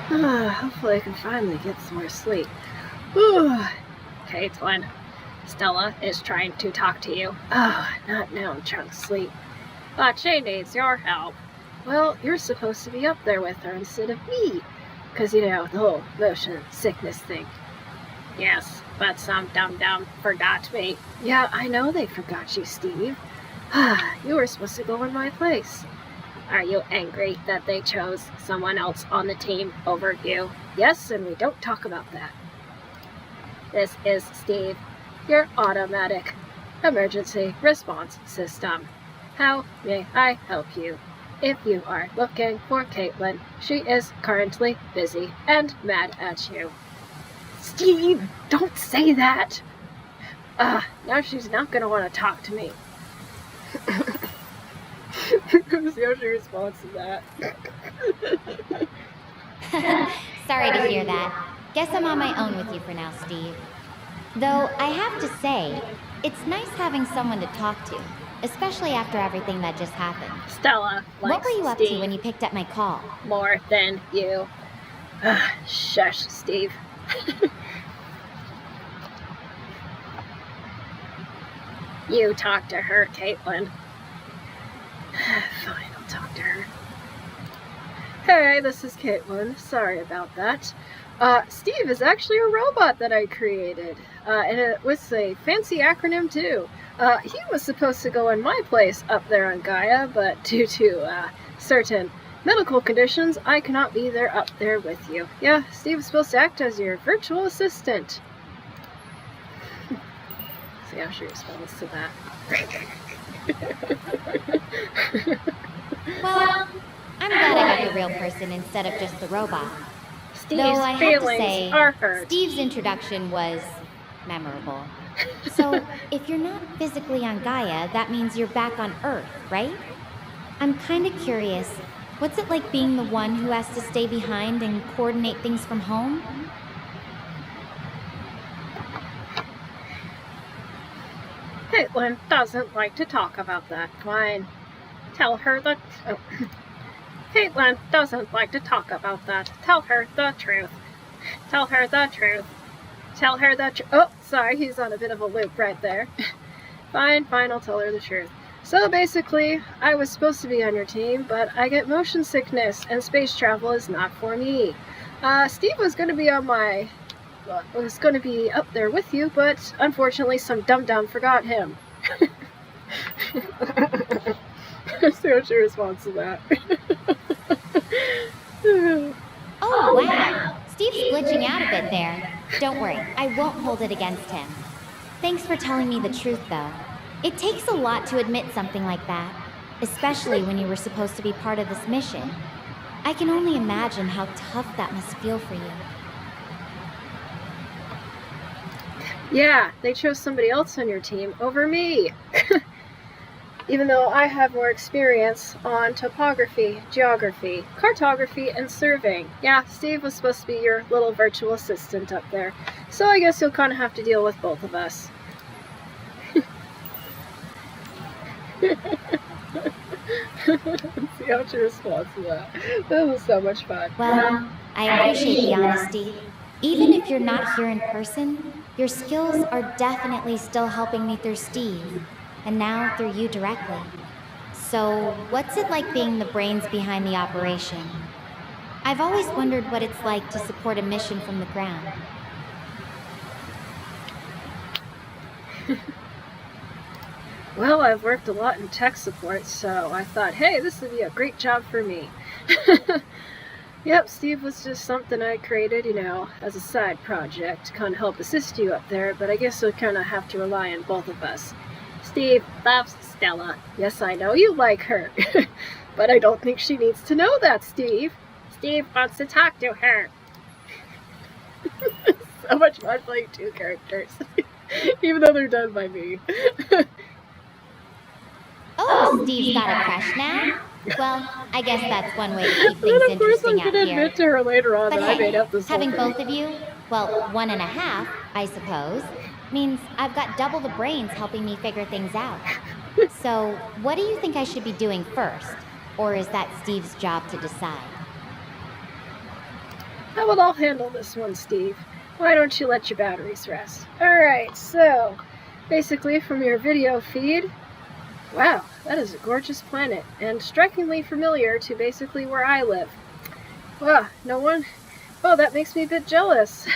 Hopefully I can finally get some more sleep. Caitlin, Stella is trying to talk to you. Not now, I'm trying to sleep. But she needs your help. Well, you're supposed to be up there with her instead of me. 'Cause the whole motion sickness thing. Yes, but some dum-dum forgot me. Yeah, I know they forgot you, Steve. You were supposed to go in my place. Are you angry that they chose someone else on the team over you? Yes, and we don't talk about that. This is Steve, your automatic emergency response system. How may I help you? If you are looking for Caitlin, she is currently busy and mad at you. Steve, don't say that! Now she's not gonna want to talk to me. See how she responds to that. Sorry to hear that. Guess I'm on my own with you for now, Steve. Though I have to say, it's nice having someone to talk to, especially after everything that just happened. Stella likes What were you up to when you picked up my call? More than you. Shush, Steve. You talk to her, Caitlin. Fine, I'll talk to her. Hey, this is Caitlin. Sorry about that. Steve is actually a robot that I created. And it was a fancy acronym, too. He was supposed to go in my place up there on Gaia, but due to certain medical conditions, I cannot be there up there with you. Yeah, Steve is supposed to act as your virtual assistant. See how she responds to that. Well, I'm glad I got the real person instead of just the robot. Steve's Though I have to feelings say, are hurt. Steve's introduction was memorable. So, if you're not physically on Gaia, that means you're back on Earth, right? I'm kind of curious, what's it like being the one who has to stay behind and coordinate things from home? Caitlin doesn't like to talk about that. Fine. Tell her the... Oh. Caitlin doesn't like to talk about that. Tell her the truth. Tell her the truth. Tell her the truth. Oh, sorry, he's on a bit of a loop right there. Fine, I'll tell her the truth. So basically, I was supposed to be on your team, but I get motion sickness, and space travel is not for me. Steve was going to be on my... Well, was going to be up there with you, but unfortunately some dum-dum forgot him. See how she responds to that. Oh, wow! Steve's glitching out a bit there. Don't worry, I won't hold it against him. Thanks for telling me the truth, though. It takes a lot to admit something like that, especially when you were supposed to be part of this mission. I can only imagine how tough that must feel for you. Yeah, they chose somebody else on your team over me. Even though I have more experience on topography, geography, cartography, and surveying. Yeah, Steve was supposed to be your little virtual assistant up there. So I guess you'll kind of have to deal with both of us. See how she responds to that. That was so much fun. Well, I appreciate the honesty. Even if you're not here in person, your skills are definitely still helping me through Steve, and now through you directly. So, what's it like being the brains behind the operation? I've always wondered what it's like to support a mission from the ground. Well, I've worked a lot in tech support, so I thought, hey, this would be a great job for me. Yep, Steve was just something I created, as a side project to kind of help assist you up there, but I guess you'll kind of have to rely on both of us. Steve loves Stella. Yes, I know you like her, but I don't think she needs to know that, Steve. Steve wants to talk to her. So much fun playing two characters, even though they're done by me. Oh, Steve's got a crush now? Well, I guess that's one way to keep things And of course I'm interesting out gonna here. admit to her later on But that I made hey, up this whole having thing. both of you, well, 1.5, I suppose, means I've got double the brains helping me figure things out. So, what do you think I should be doing first? Or is that Steve's job to decide? How about I'll handle this one, Steve? Why don't you let your batteries rest? Alright, so basically from your video feed, wow, that is a gorgeous planet and strikingly familiar to basically where I live. Wow, no one? Oh, that makes me a bit jealous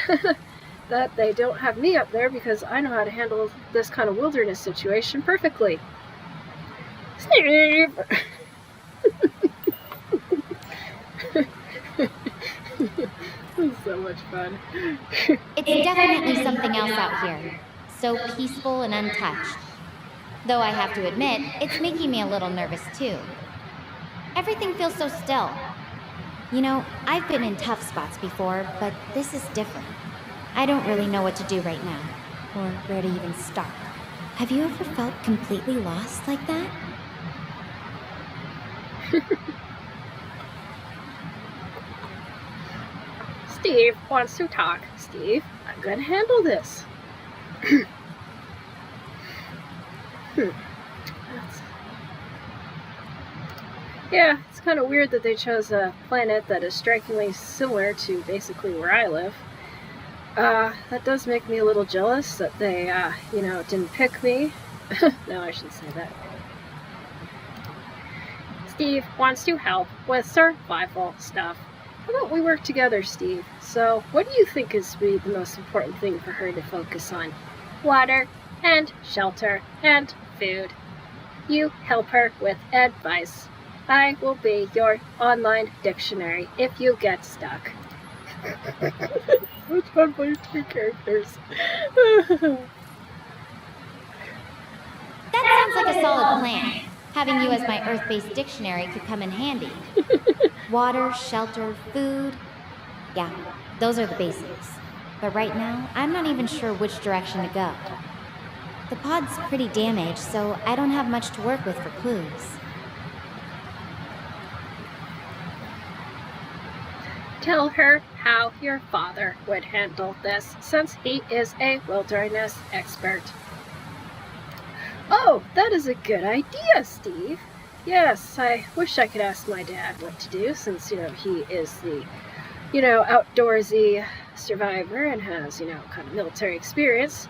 that they don't have me up there because I know how to handle this kind of wilderness situation perfectly. Steve! This is so much fun. It's definitely something else out here. So peaceful and untouched. Though I have to admit, it's making me a little nervous too. Everything feels so still. You know, I've been in tough spots before, but this is different. I don't really know what to do right now, or where to even start. Have you ever felt completely lost like that? Steve wants to talk. Steve, I'm going to handle this. Yeah, it's kind of weird that they chose a planet that is strikingly similar to basically where I live. That does make me a little jealous that they, didn't pick me. No, I shouldn't say that. Steve wants to help with survival stuff. How about we work together, Steve? So, what do you think is the most important thing for her to focus on? Water, and shelter, and food. You help her with advice. I will be your online dictionary if you get stuck. It's fun playing two characters. That sounds like a solid plan. Having you as my Earth-based dictionary could come in handy. Water, shelter, food. Yeah, those are the basics. But right now, I'm not even sure which direction to go. The pod's pretty damaged, so I don't have much to work with for clues. Tell her how your father would handle this, since he is a wilderness expert. Oh, that is a good idea, Steve. Yes, I wish I could ask my dad what to do, since, he is the, outdoorsy survivor and has, kind of military experience.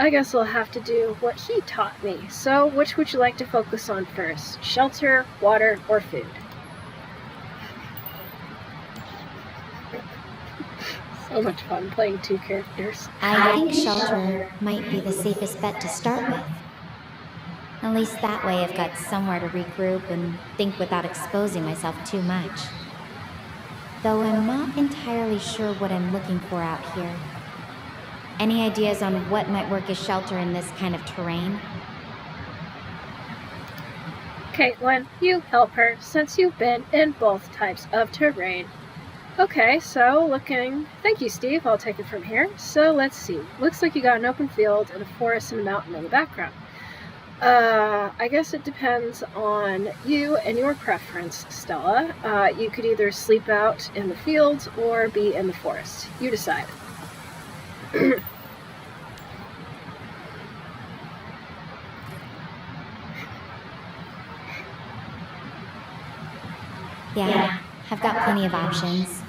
I guess I'll have to do what he taught me. So, which would you like to focus on first? Shelter, water, or food? So much fun playing two characters. I think shelter might be the safest bet to start with. At least that way I've got somewhere to regroup and think without exposing myself too much. Though I'm not entirely sure what I'm looking for out here. Any ideas on what might work as shelter in this kind of terrain? Caitlin, you help her since you've been in both types of terrain. Okay, so thank you, Steve, I'll take it from here. So let's see, looks like you got an open field and a forest and a mountain in the background. I guess it depends on you and your preference, Stella. You could either sleep out in the fields or be in the forest. You decide. Yeah, I've got plenty of options.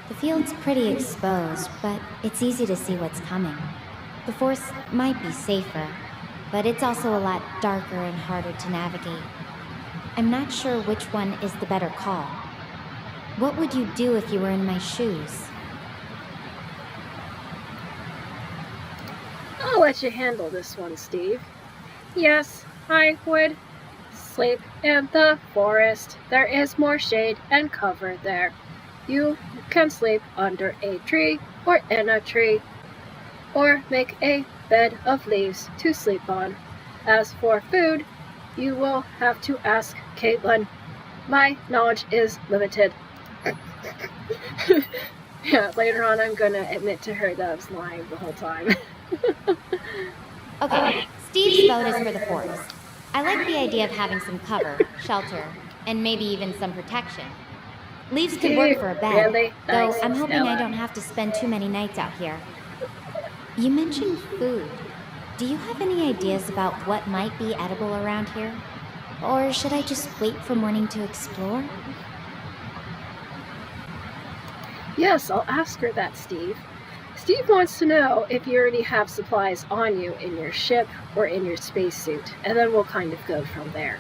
The field's pretty exposed, but it's easy to see what's coming. The forest might be safer, but it's also a lot darker and harder to navigate. I'm not sure which one is the better call. What would you do if you were in my shoes? I'll let you handle this one, Steve. Yes, I would sleep in the forest. There is more shade and cover there. You can sleep under a tree or in a tree, or make a bed of leaves to sleep on. As for food, you will have to ask Caitlin. My knowledge is limited. Yeah, later on I'm gonna admit to her that I was lying the whole time. Okay, Steve's vote is for the forest. I like the idea of having some cover, shelter, and maybe even some protection. Leaves could work for a bed, Really though nice, I'm hoping Stella. I don't have to spend too many nights out here. You mentioned food. Do you have any ideas about what might be edible around here? Or should I just wait for morning to explore? Yes, I'll ask her that, Steve. Steve wants to know if you already have supplies on you in your ship or in your spacesuit, and then we'll kind of go from there.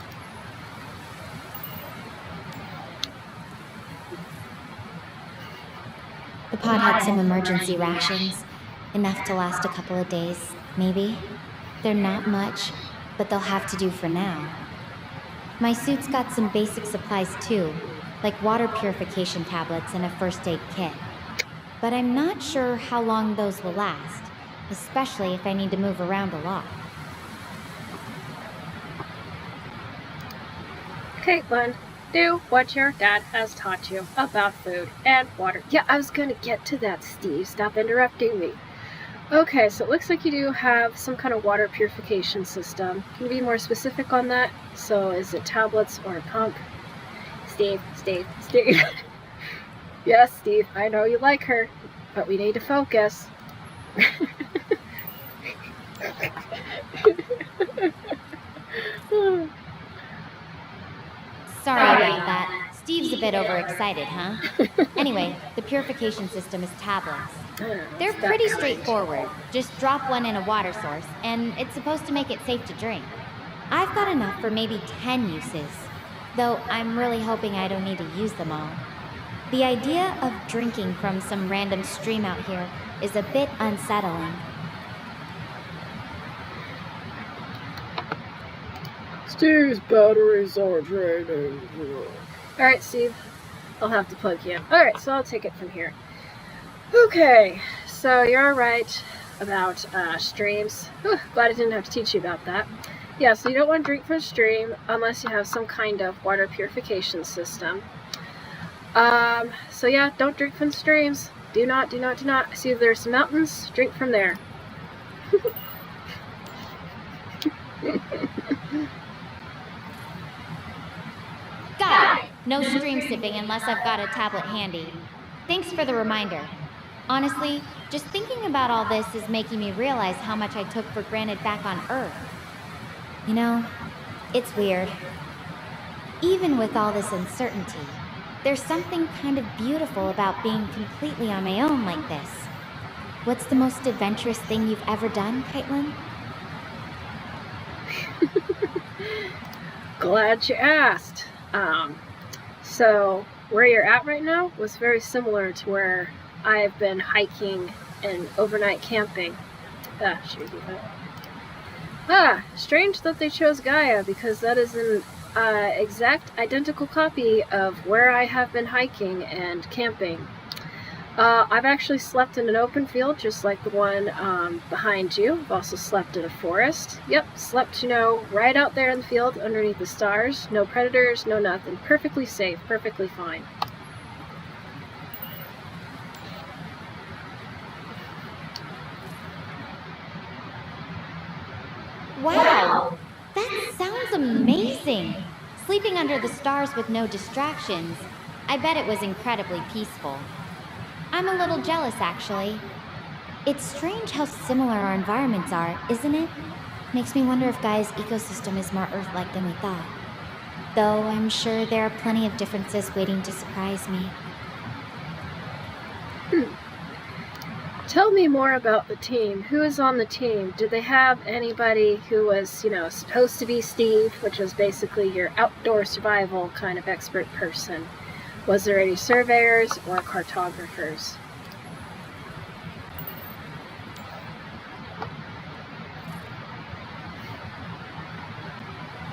The pod had some emergency rations, enough to last a couple of days, maybe. They're not much, but they'll have to do for now. My suit's got some basic supplies too, like water purification tablets and a first aid kit. But I'm not sure how long those will last, especially if I need to move around a lot. Caitlin, do what your dad has taught you about food and water. Yeah, I was going to get to that, Steve. Stop interrupting me. Okay, so it looks like you do have some kind of water purification system. Can you be more specific on that? So is it tablets or a pump? Steve. Yes, Steve, I know you like her, but we need to focus. Sorry about that. Steve's a bit overexcited, huh? Anyway, the purification system is tablets. They're pretty straightforward. Just drop one in a water source, and it's supposed to make it safe to drink. I've got enough for maybe 10 uses, though I'm really hoping I don't need to use them all. The idea of drinking from some random stream out here is a bit unsettling. Steve's batteries are draining. Alright, Steve. I'll have to plug you in. Alright, so I'll take it from here. Okay, so you're right about streams. Glad I didn't have to teach you about that. Yeah, so you don't want to drink from a stream unless you have some kind of water purification system. So yeah, don't drink from streams. Do not. See if there's some mountains, drink from there. Got it! No stream sipping unless I've got a tablet handy. Thanks for the reminder. Honestly, just thinking about all this is making me realize how much I took for granted back on Earth. You know, it's weird. Even with all this uncertainty, there's something kind of beautiful about being completely on my own like this. What's the most adventurous thing you've ever done, Caitlin? Glad you asked. So where you're at right now was very similar to where I've been hiking and overnight camping. Should we do that? Strange that they chose Gaia, because that is an exact identical copy of where I have been hiking and camping. I've actually slept in an open field just like the one behind you. I've also slept in a forest. Yep, slept, right out there in the field underneath the stars. No predators, no nothing. Perfectly safe, perfectly fine. Wow! That sounds amazing! Sleeping under the stars with no distractions. I bet it was incredibly peaceful. I'm a little jealous, actually. It's strange how similar our environments are, isn't it? Makes me wonder if Gaia's ecosystem is more Earth-like than we thought. Though I'm sure there are plenty of differences waiting to surprise me. Tell me more about the team. Who is on the team? Did they have anybody who was, supposed to be Steve, which was basically your outdoor survival kind of expert person? Was there any surveyors or cartographers?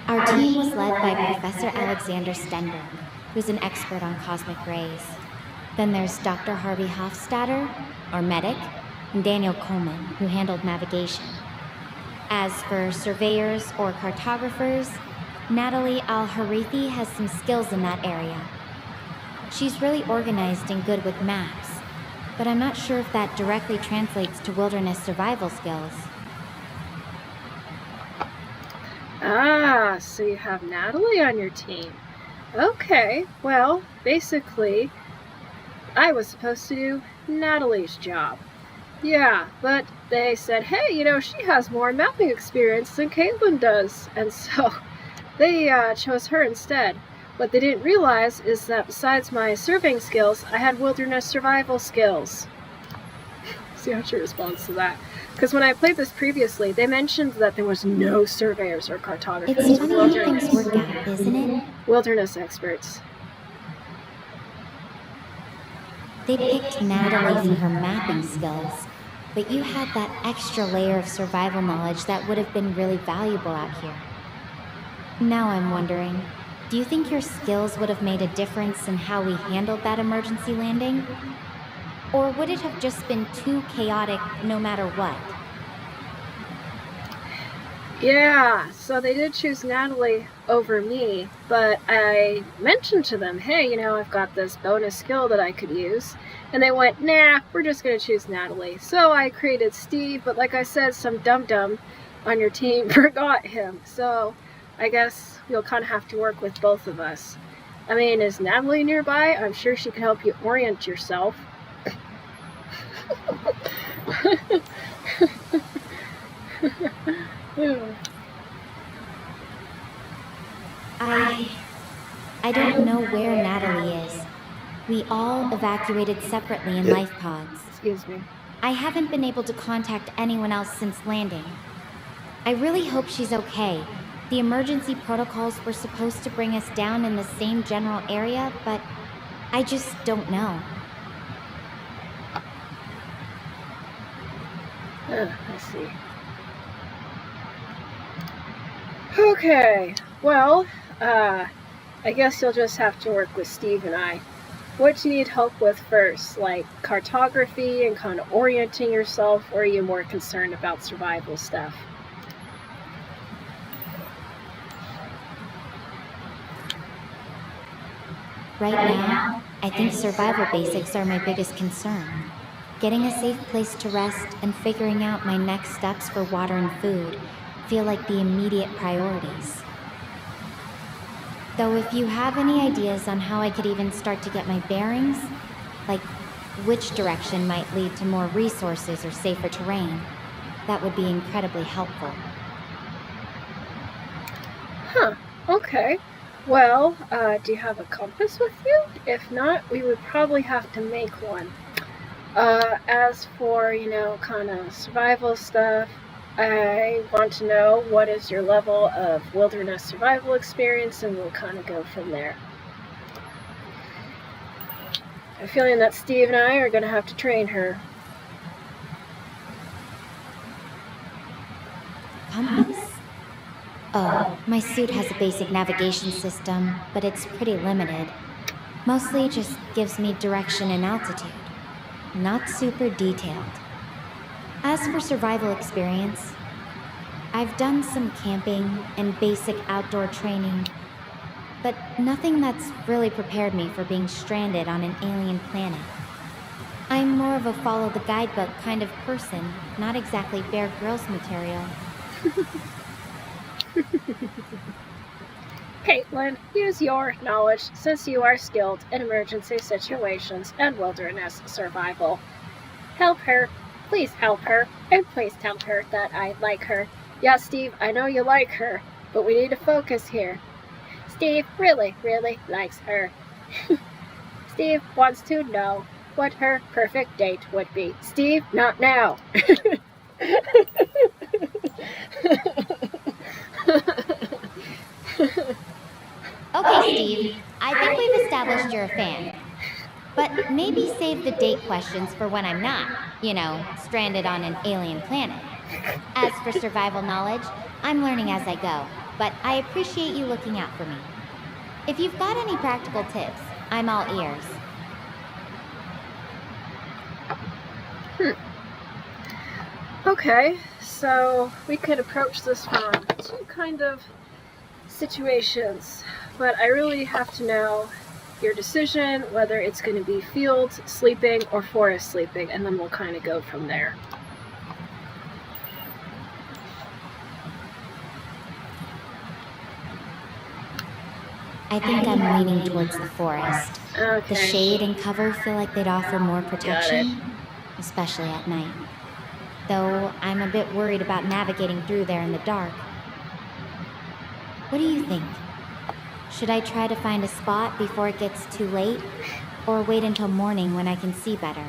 Our team was led by Professor Alexander Stenberg, who's an expert on cosmic rays. Then there's Dr. Harvey Hofstadter, our medic, and Daniel Coleman, who handled navigation. As for surveyors or cartographers, Natalie Al-Harithi has some skills in that area. She's really organized and good with maps, but I'm not sure if that directly translates to wilderness survival skills. So you have Natalie on your team. Okay, well, basically, I was supposed to do Natalie's job. Yeah, but they said, hey, she has more mapping experience than Caitlin does, and so they chose her instead. What they didn't realize is that besides my surveying skills, I had wilderness survival skills. See how she responds to that. Because when I played this previously, they mentioned that there was no surveyors or cartographers. It's funny how things work out, isn't it? Wilderness experts. They picked Natalie for her mapping skills, but you had that extra layer of survival knowledge that would have been really valuable out here. Now I'm wondering, do you think your skills would have made a difference in how we handled that emergency landing? Or would it have just been too chaotic no matter what? Yeah, so they did choose Natalie over me, but I mentioned to them, hey, you know, I've got this bonus skill that I could use. And they went, nah, we're just going to choose Natalie. So I created Steve, but like I said, some dum-dum on your team forgot him. So I guess you'll kind of have to work with both of us. I mean, is Natalie nearby? I'm sure she can help you orient yourself. I don't know where Natalie is. We all evacuated separately in life pods. Excuse me. I haven't been able to contact anyone else since landing. I really hope she's okay. The emergency protocols were supposed to bring us down in the same general area, but I just don't know. I see. Okay, well, I guess you'll just have to work with Steve and I. What do you need help with first? Like cartography and kind of orienting yourself, or are you more concerned about survival stuff? Right now, I think survival basics are my biggest concern. Getting a safe place to rest and figuring out my next steps for water and food feel like the immediate priorities. Though if you have any ideas on how I could even start to get my bearings, like which direction might lead to more resources or safer terrain, that would be incredibly helpful. Huh, okay. Well, do you have a compass with you? If not, we would probably have to make one. As for, kind of survival stuff, I want to know what is your level of wilderness survival experience, and we'll kind of go from there. I'm feeling that Steve and I are going to have to train her. Compass? Oh, my suit has a basic navigation system, but it's pretty limited. Mostly just gives me direction and altitude. Not super detailed. As for survival experience, I've done some camping and basic outdoor training, but nothing that's really prepared me for being stranded on an alien planet. I'm more of a follow the guidebook kind of person, not exactly Bear Grylls material. Caitlin, use your knowledge since you are skilled in emergency situations and wilderness survival. Help her. Please help her. And please tell her that I like her. Yeah, Steve, I know you like her, but we need to focus here. Steve really, really likes her. Steve wants to know what her perfect date would be. Steve, not now. Okay, Steve, I think we've established you're a fan. But maybe save the date questions for when I'm not, stranded on an alien planet. As for survival knowledge, I'm learning as I go, but I appreciate you looking out for me. If you've got any practical tips, I'm all ears. Okay, so we could approach this from two kind of situations, but I really have to know your decision, whether it's going to be field sleeping or forest sleeping, and then we'll kind of go from there. I think I'm leaning towards the forest. Okay. The shade and cover feel like they'd offer more protection, especially at night. Though I'm a bit worried about navigating through there in the dark. What do you think? Should I try to find a spot before it gets too late, or wait until morning when I can see better?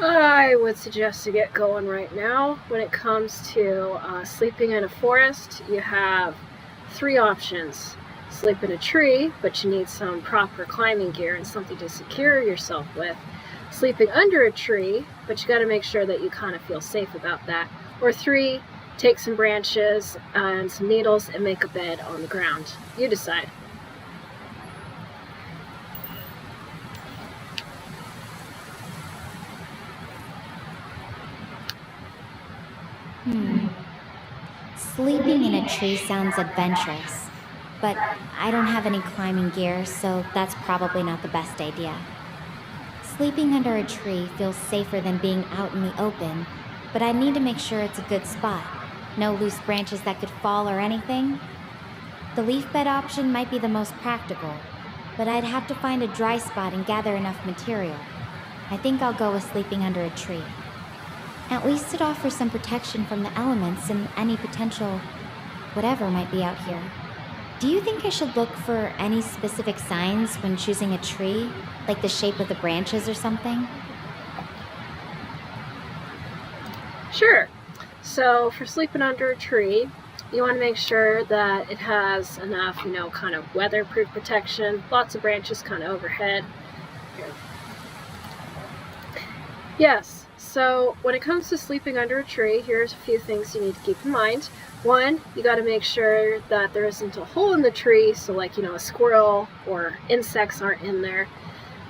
I would suggest to get going right now. When it comes to sleeping in a forest, you have 3 options. Sleep in a tree, but you need some proper climbing gear and something to secure yourself with. Sleeping under a tree, but you got to make sure that you kind of feel safe about that. Or 3, take some branches and some needles and make a bed on the ground. You decide. Sleeping in a tree sounds adventurous, but I don't have any climbing gear, so that's probably not the best idea. Sleeping under a tree feels safer than being out in the open, but I need to make sure it's a good spot. No loose branches that could fall or anything. The leaf bed option might be the most practical, but I'd have to find a dry spot and gather enough material. I think I'll go with sleeping under a tree. At least it offers some protection from the elements and any potential whatever might be out here. Do you think I should look for any specific signs when choosing a tree, like the shape of the branches or something? Sure. So for sleeping under a tree, you want to make sure that it has enough, kind of weatherproof protection, lots of branches kind of overhead. Here. Yes. So when it comes to sleeping under a tree, here's a few things you need to keep in mind. 1, you got to make sure that there isn't a hole in the tree, so like, a squirrel or insects aren't in there.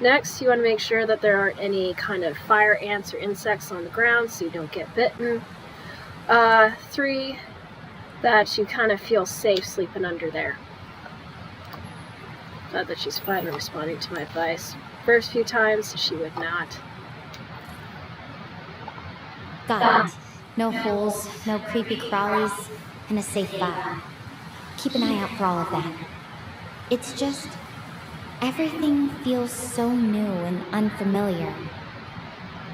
Next, you want to make sure that there aren't any kind of fire ants or insects on the ground so you don't get bitten. 3, that you kind of feel safe sleeping under there. Glad that she's finally responding to my advice. First few times, she would not. Got it. No holes, no creepy crawlies, and a safe vibe. Keep an eye out for all of that. It's just, everything feels so new and unfamiliar.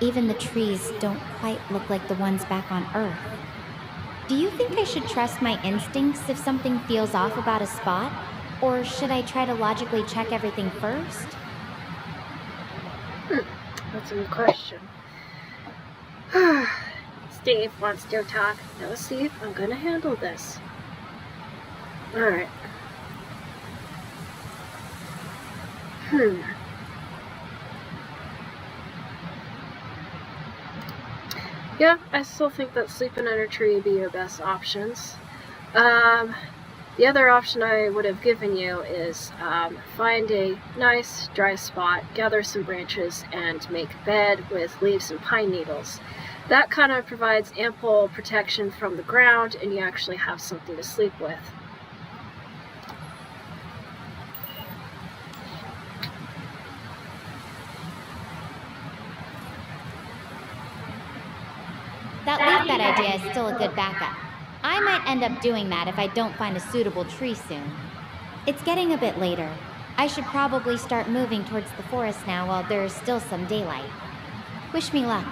Even the trees don't quite look like the ones back on Earth. Do you think I should trust my instincts if something feels off about a spot? Or should I try to logically check everything first? That's a good question. Steve wants to talk. No, Steve, I'm gonna handle this. Alright. Yeah, I still think that sleeping under a tree would be your best options. The other option I would have given you is find a nice dry spot, gather some branches, and make a bed with leaves and pine needles. That kind of provides ample protection from the ground, and you actually have something to sleep with. That leaf bed idea is still a good backup. I might end up doing that if I don't find a suitable tree soon. It's getting a bit later. I should probably start moving towards the forest now while there's still some daylight. Wish me luck.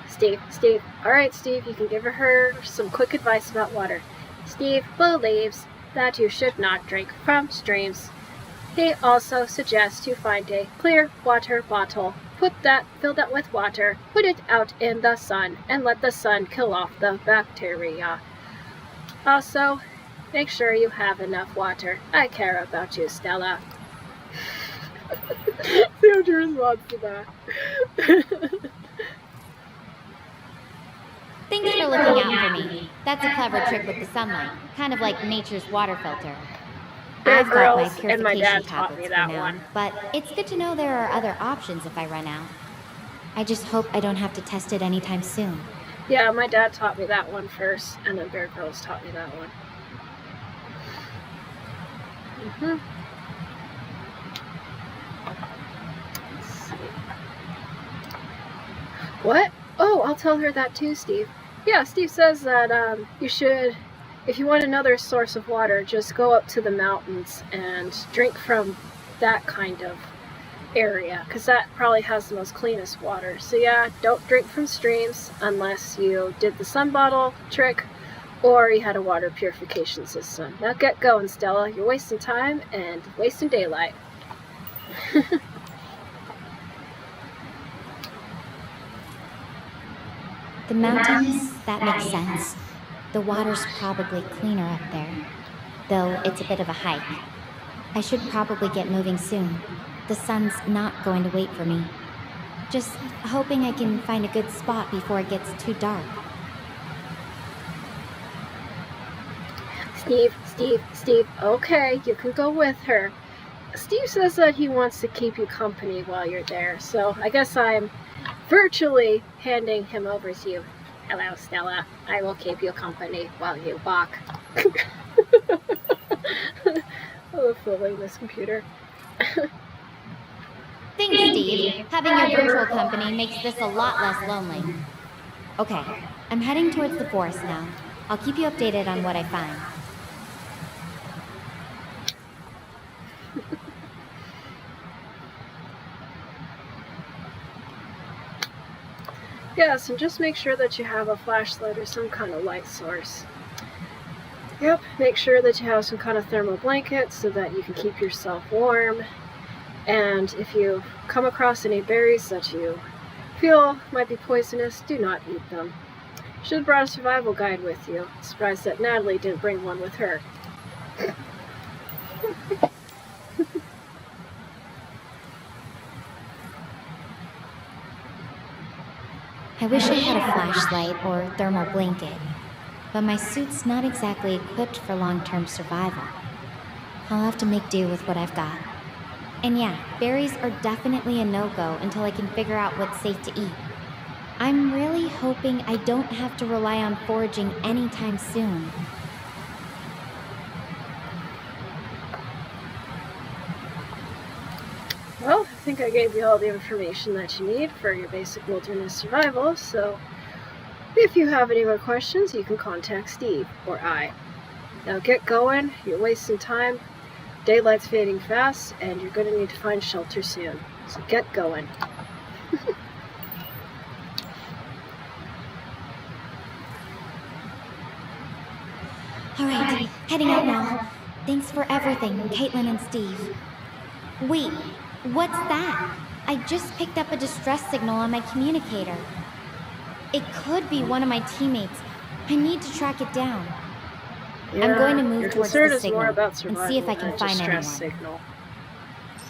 Steve. Alright, Steve, you can give her some quick advice about water. Steve believes that you should not drink from streams. He also suggests you find a clear water bottle, fill that with water, put it out in the sun, and let the sun kill off the bacteria. Also, make sure you have enough water. I care about you, Stella. See what your response to that. Thanks for looking out for me. That's a clever trick with the sunlight, kind of like nature's water filter. I've got my purification tablets for now, but it's good to know there are other options if I run out. I just hope I don't have to test it anytime soon. Yeah, my dad taught me that one first, and then Bear Grylls taught me that one. Let's see. What? Oh, I'll tell her that too, Steve. Yeah, Steve says that you should, if you want another source of water, just go up to the mountains and drink from that kind of area, because that probably has the most cleanest water. So yeah, don't drink from streams unless you did the sun bottle trick or you had a water purification system. Now get going, Stella. You're wasting time and wasting daylight. The mountains, that makes sense. The water's probably cleaner up there, though it's a bit of a hike. I should probably get moving soon. The sun's not going to wait for me. Just hoping I can find a good spot before it gets too dark. Steve, okay, you can go with her. Steve says that he wants to keep you company while you're there, so I guess I'm virtually handing him over to you. Hello, Stella. I will keep you company while you walk. Oh, fooling this computer. Thanks, Steve. Having your virtual company makes this a lot less lonely. Okay, I'm heading towards the forest now. I'll keep you updated on what I find. Yes, and just make sure that you have a flashlight or some kind of light source. Yep, make sure that you have some kind of thermal blanket so that you can keep yourself warm. And if you come across any berries that you feel might be poisonous, do not eat them. You should have brought a survival guide with you. Surprised that Natalie didn't bring one with her. I wish I had a flashlight or thermal blanket, but my suit's not exactly equipped for long-term survival. I'll have to make do with what I've got. And yeah, berries are definitely a no-go until I can figure out what's safe to eat. I'm really hoping I don't have to rely on foraging anytime soon. Well, I think I gave you all the information that you need for your basic wilderness survival, so if you have any more questions, you can contact Steve or I. Now get going, you're wasting time, daylight's fading fast, and you're going to need to find shelter soon. So get going. Alright, heading out now. Thanks for everything, Caitlin and Steve. Wait, what's that? I just picked up a distress signal on my communicator. It could be one of my teammates. I need to track it down. Yeah, I'm going to move your towards concern the is more signal about and survival see if I can than a find anyone. distress signal.